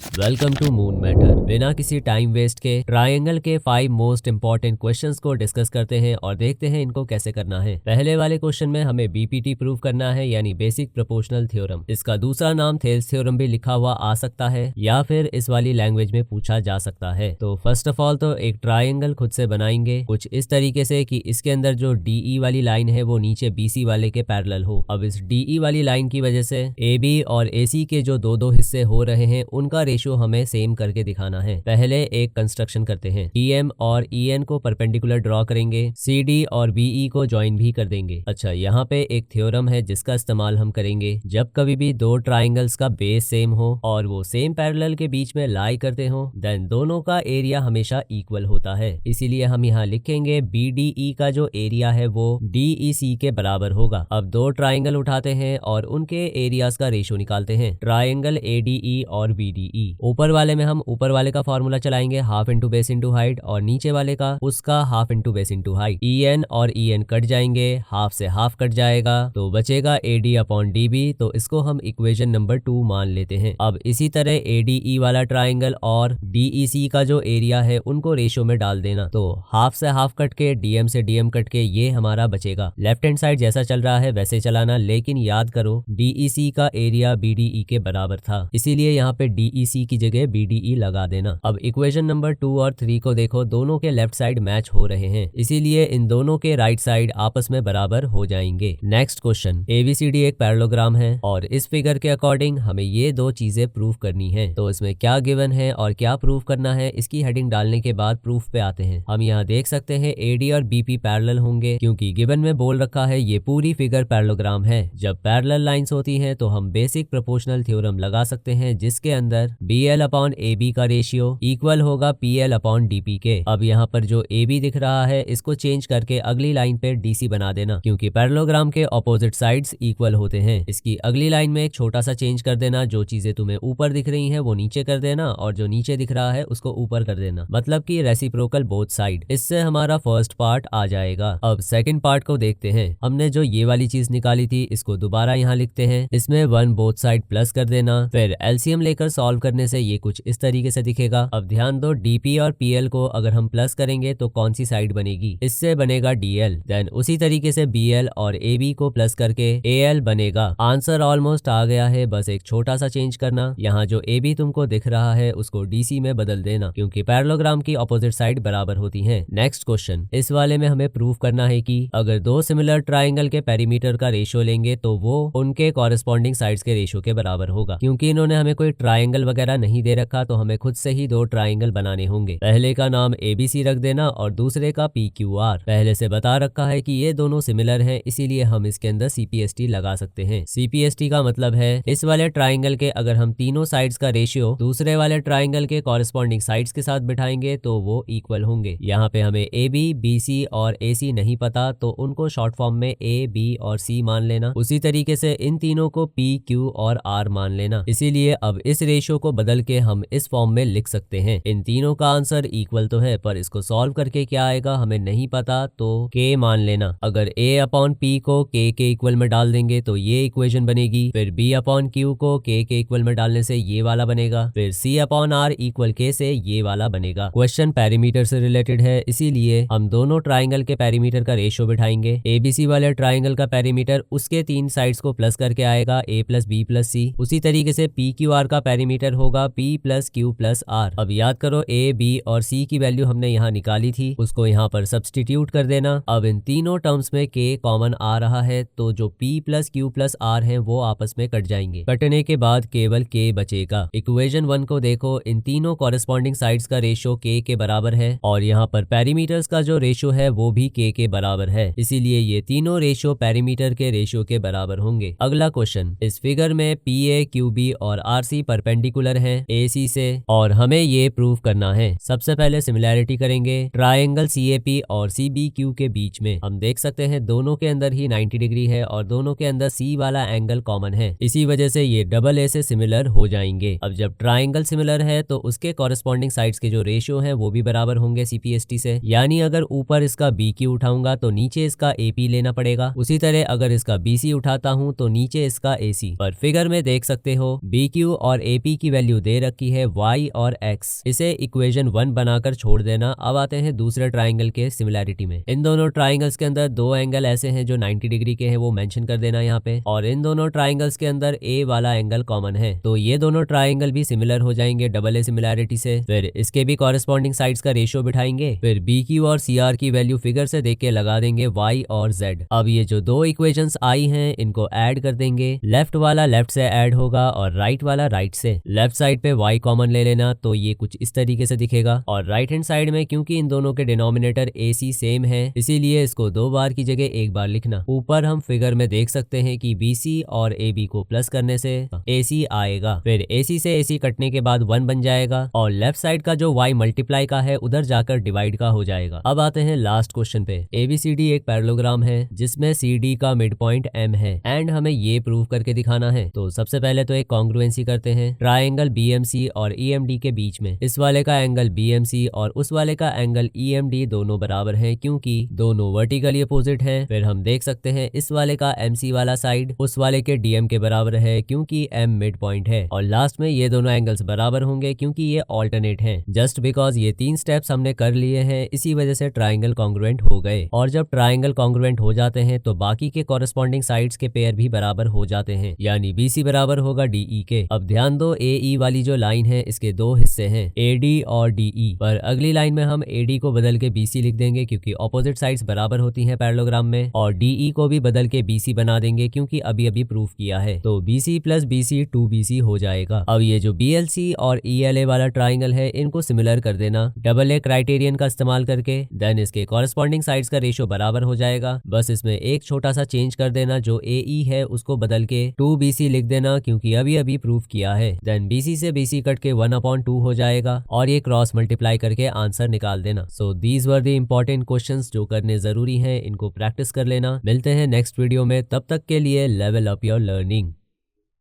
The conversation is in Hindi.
Welcome to moon matter. बिना किसी टाइम वेस्ट के ट्रायंगल के 5 मोस्ट इंपॉर्टेंट क्वेश्चंस को डिस्कस करते हैं और देखते हैं इनको कैसे करना है। पहले वाले क्वेश्चन में हमें बीपीटी प्रूव करना है, यानी बेसिक प्रोपोर्शनल थ्योरम। इसका दूसरा नाम थेल्स थ्योरम भी लिखा हुआ आ सकता है या फिर इस वाली लैंग्वेज में पूछा जा सकता है। तो फर्स्ट ऑफ ऑल तो एक ट्रायंगल खुद से बनाएंगे कुछ इस तरीके से कि इसके अंदर जो डीई वाली लाइन है वो नीचे बीसी वाले के पैरेलल हो। अब इस डीई वाली लाइन की वजह से ए और एसी के जो दो दो हिस्से हो रहे हैं उनका रेशियो हमें सेम करके दिखाना है। पहले एक कंस्ट्रक्शन करते हैं। ईएम और ईएन को परपेंडिकुलर ड्रॉ करेंगे, सीडी और बीई को ज्वाइन भी कर देंगे। अच्छा, यहाँ पे एक थ्योरम है जिसका इस्तेमाल हम करेंगे जब कभी भी दो ट्राइंगल्स का बेस सेम हो और वो सेम पैरेलल के बीच में लाई करते हो, देन दोनों का एरिया हमेशा इक्वल होता है। इसीलिए हम यहाँ लिखेंगे बीडीई का जो एरिया है वो डीईसी के बराबर होगा। अब दो ट्राइंगल उठाते हैं और उनके एरियाज का रेशियो निकालते हैं। ट्राइंगल एडीई और बीडीई, ऊपर वाले में हम ऊपर वाले का फॉर्मूला चलाएंगे half into base into height, और नीचे वाले का उसका half into base into height. EN और ईएन कट जाएंगे, हाफ से हाफ कट जाएगा तो बचेगा एडी अपॉन डीबी। तो इसको हम इक्वेशन नंबर 2 मान लेते हैं। अब इसी तरह एडीई वाला ट्राइंगल और डीईसी का जो एरिया है उनको रेशियो में डाल देना। तो हाफ से हाफ कट के, डीएम से डीएम कट के ये हमारा बचेगा। लेफ्ट हैंड साइड जैसा चल रहा है वैसे चलाना, लेकिन याद करो डीईसी का एरिया बीडीई के बराबर था, इसीलिए यहाँ पे डीईसी की जगह बीडीई लगा देना। अब इक्वेशन नंबर 2 और 3 को देखो, दोनों के लेफ्ट साइड मैच हो रहे हैं, इसीलिए इन दोनों के राइट साइड आपस में बराबर हो जाएंगे। नेक्स्ट क्वेश्चन, एबीसीडी एक पैरेललोग्राम है और इस फिगर के अकॉर्डिंग हमें ये दो चीजें प्रूव करनी है। तो इसमें क्या गिवन है और क्या प्रूव करना है, इसकी हेडिंग डालने के बाद प्रूफ पे आते हैं। हम यहाँ देख सकते हैं एडी और बीपी पैरेलल होंगे, क्योंकि गिवन में बोल रखा है ये पूरी फिगर पैरेललोग्राम है। जब पैरेलल लाइंस होती हैं तो हम बेसिक प्रोपोर्शनल थ्योरम लगा सकते हैं, जिसके अंदर बीएल अपॉन एबी का रेशियो इक्वल होगा पीएल अपॉन डीपी के। अब यहाँ पर जो एबी दिख रहा है इसको चेंज करके अगली लाइन पे डीसी बना देना, क्योंकि पैरेललोग्राम के ऑपोजिट साइड्स इक्वल होते हैं। इसकी अगली लाइन में एक छोटा सा चेंज कर देना, जो चीजें तुम्हें ऊपर दिख रही हैं वो नीचे कर देना और जो नीचे दिख रहा है उसको ऊपर कर देना, मतलब कि रेसिप्रोकल बोथ साइड। इससे हमारा फर्स्ट पार्ट आ जाएगा। अब सेकंड पार्ट को देखते हैं। हमने जो ये वाली चीज निकाली थी इसको दोबारा यहाँ लिखते हैं। इसमें 1 बोथ साइड प्लस कर देना, फिर एलसीएम लेकर सॉल्व करने से ये कुछ इस तरीके से दिखेगा। अब ध्यान दो, डीपी और पीएल को अगर हम प्लस करेंगे तो कौन सी साइड बनेगी, इससे बनेगा डीएल। देन उसी तरीके से बीएल और एबी को प्लस करके एएल बनेगा। आंसर ऑलमोस्ट आ गया है, बस एक छोटा सा चेंज करना। यहाँ जो एबी तुमको दिख रहा है उसको डीसी में बदल देना, क्योंकि पैरेललोग्राम की ऑपोजिट साइड बराबर होती है। नेक्स्ट क्वेश्चन, इस वाले में हमें प्रूव करना है कि अगर दो सिमिलर ट्राइंगल के पेरीमीटर का रेशियो लेंगे तो वो उनके कॉरेस्पॉन्डिंग साइड्स के रेशियो के बराबर होगा। क्योंकि इन्होंने हमें कोई ट्राइंगल वगैरह नहीं दे रखा तो हमें खुद से ही दो ट्राइंगल बनाने होंगे। पहले का नाम एबीसी रख देना और दूसरे का पीक्यूआर। पहले से बता रखा है कि ये दोनों सिमिलर हैं, इसीलिए हम इसके अंदर सीपीएसटी लगा सकते हैं। सीपीएसटी का मतलब है इस वाले ट्राइंगल के अगर हम तीनों साइड्स का रेशियो दूसरे वाले ट्राइंगल के कॉरेस्पॉन्डिंग साइड्स के साथ बिठाएंगे तो वो इक्वल होंगे। यहाँ पे हमें ए बी, बी सी और ए सी नहीं पता तो उनको शॉर्ट फॉर्म में ए, बी और सी मान लेना। उसी तरीके से इन तीनों को पी, क्यू और आर मान लेना। इसीलिए अब इस रेशियो को बदल के हम इस फॉर्म में लिख सकते हैं। इन तीनों का आंसर इक्वल तो है, पर इसको सॉल्व करके क्या आएगा हमें नहीं पता, तो के मान लेना। अगर ए अपॉन पी को के इक्वल में डाल देंगे तो ये इक्वेशन बनेगी। फिर बी अपॉन क्यू को के इक्वल में डालने से ये वाला बनेगा। फिर सी अपॉन आर इक्वल के से ये वाला बनेगा। क्वेश्चन पेरीमीटर से रिलेटेड है, इसीलिए हम दोनों ट्राइंगल के पेरीमीटर का रेशियो बिठाएंगे। एबीसी वाले ट्राइंगल का पेरीमीटर उसके तीन साइड्स को प्लस करके आएगा, A plus B plus C. उसी तरीके से पी क्यू आर का पेरीमीटर होगा P plus Q plus R. अब याद करो ए, बी और सी की वैल्यू हमने यहाँ निकाली थी, उसको यहाँ पर सब्सटीट्यूट कर देना। अब इन तीनों टर्म्स में के कॉमन आ रहा है तो जो P plus Q plus R है वो आपस में कट जाएंगे। कटने के बाद केवल के बचेगा। इक्वेशन 1 को देखो, इन तीनों कॉरेस्पॉन्डिंग साइड्स का रेशियो के बराबर है और यहाँ पर पेरीमीटर्स का जो रेशियो है वो भी के बराबर है, इसीलिए ये तीनों रेशियो पेरीमीटर के रेशियो के बराबर होंगे। अगला क्वेश्चन, इस फिगर में पी ए, क्यू बी और आर सी परपेंडिकुलर है ए सी से और हमें ये प्रूव करना है। सबसे पहले सिमिलैरिटी करेंगे ट्राइंगल सी ए पी और सी बी क्यू के बीच में। हम देख सकते हैं दोनों के अंदर ही 90 डिग्री है और दोनों के अंदर सी वाला एंगल कॉमन है, इसी वजह से ये डबल ए से सिमिलर हो जाएंगे। अब जब ट्राइंगल सिमिलर है तो उसके कॉरेस्पॉन्डिंग साइड्स के जो रेशियो है वो भी बराबर होंगे सीपीएसटी से। यानी अगर ऊपर इसका बी क्यू उठाऊंगा तो नीचे इसका एपी लेना पड़ेगा, उसी तरह अगर इसका बीसी उठाता हूँ तो नीचे इसका एसी। पर फिगर में देख सकते हो बी क्यू और एपी की वैल्यू दे रखी है y और x। इसे इक्वेशन 1 बनाकर छोड़ देना। अब आते हैं दूसरे ट्राइंगल के सिमिलैरिटी में। इन दोनों ट्राइंगल्स के अंदर दो एंगल ऐसे हैं जो 90 डिग्री के हैं, वो मेंशन कर देना यहाँ पे। और इन दोनों ट्राइंगल्स के अंदर a वाला एंगल कॉमन है, तो ये दोनों ट्राइंगल भी सिमिलर हो जाएंगे डबल ए सिमिलैरिटी से। फिर इसके भी कॉरेस्पॉन्डिंग साइड्स का रेशियो बिठाएंगे। फिर बी क्यू और सी आर की वैल्यू फिगर से देख के लगा देंगे y और z। अब ये जो दो इक्वेशंस आई हैं इनको ऐड कर देंगे। लेफ्ट वाला लेफ्ट से ऐड होगा और राइट वाला राइट से। लेफ्ट साइड पे y कॉमन ले लेना तो ये कुछ इस तरीके से दिखेगा। और राइट हैंड साइड में क्योंकि इन दोनों के डिनोमिनेटर AC सेम है, इसीलिए इसको दो बार की जगह एक बार लिखना। ऊपर हम फिगर में देख सकते हैं कि BC और AB को प्लस करने से AC आएगा। फिर AC से AC कटने के बाद 1 बन जाएगा और लेफ्ट साइड का जो y मल्टीप्लाई का है उधर जाकर डिवाइड का हो जाएगा। अब आते हैं लास्ट क्वेश्चन पे। ABCD एक पैरेललोग्राम है जिसमें CD का मिड पॉइंट M है एंड हमें ये प्रूव करके दिखाना है। तो सबसे पहले तो एक कॉन्ग्रुएंसी करते हैं ट्राइंगल BMC और EMD के बीच में। इस वाले का एंगल BMC और उस वाले का एंगल EMD दोनों बराबर हैं क्योंकि दोनों वर्टिकली अपोजिट हैं। फिर हम देख सकते हैं इस वाले का MC वाला साइड उस वाले के DM के बराबर है क्योंकि M मिड पॉइंट है। और लास्ट में ये दोनों एंगल्स बराबर होंगे क्योंकि ये ऑल्टरनेट हैं। जस्ट बिकॉज ये 3 स्टेप्स हमने कर लिए हैं, इसी वजह से ट्राइंगल कॉन्ग्रुएंट हो गए। और जब ट्राइंगल कॉन्ग्रुएंट हो जाते हैं तो बाकी के कॉरेस्पॉन्डिंग साइड्स के पेयर भी बराबर हो जाते हैं, यानी BC बराबर होगा DE के। अब ध्यान दो AE वाली जो लाइन है इसके दो हिस्से हैं, AD और DE। पर अगली लाइन में हम AD को बदल के BC लिख देंगे क्योंकि ऑपोजिट साइड्स बराबर होती हैं पैरेललोग्राम में। और DE को भी बदल के BC बना देंगे क्योंकि अभी अभी प्रूफ किया है। तो BC प्लस BC 2BC हो जाएगा। अब ये जो BLC और ELA वाला ट्राइंगल है इनको सिमिलर कर देना डबल ए क्राइटेरियन का इस्तेमाल करके। देन इसके कॉरेस्पॉन्डिंग साइड्स का रेशियो बराबर हो जाएगा। बस इसमें एक छोटा सा चेंज कर देना, जो AE है उसको बदल के 2BC लिख देना क्योंकि अभी अभी प्रूफ किया है। देन BC से BC कट के 1/2 हो जाएगा और ये क्रॉस मल्टीप्लाई करके आंसर निकाल देना। So these were the important questions जो करने जरूरी हैं, इनको प्रैक्टिस कर लेना। मिलते हैं नेक्स्ट वीडियो में, तब तक के लिए लेवल अप योर लर्निंग।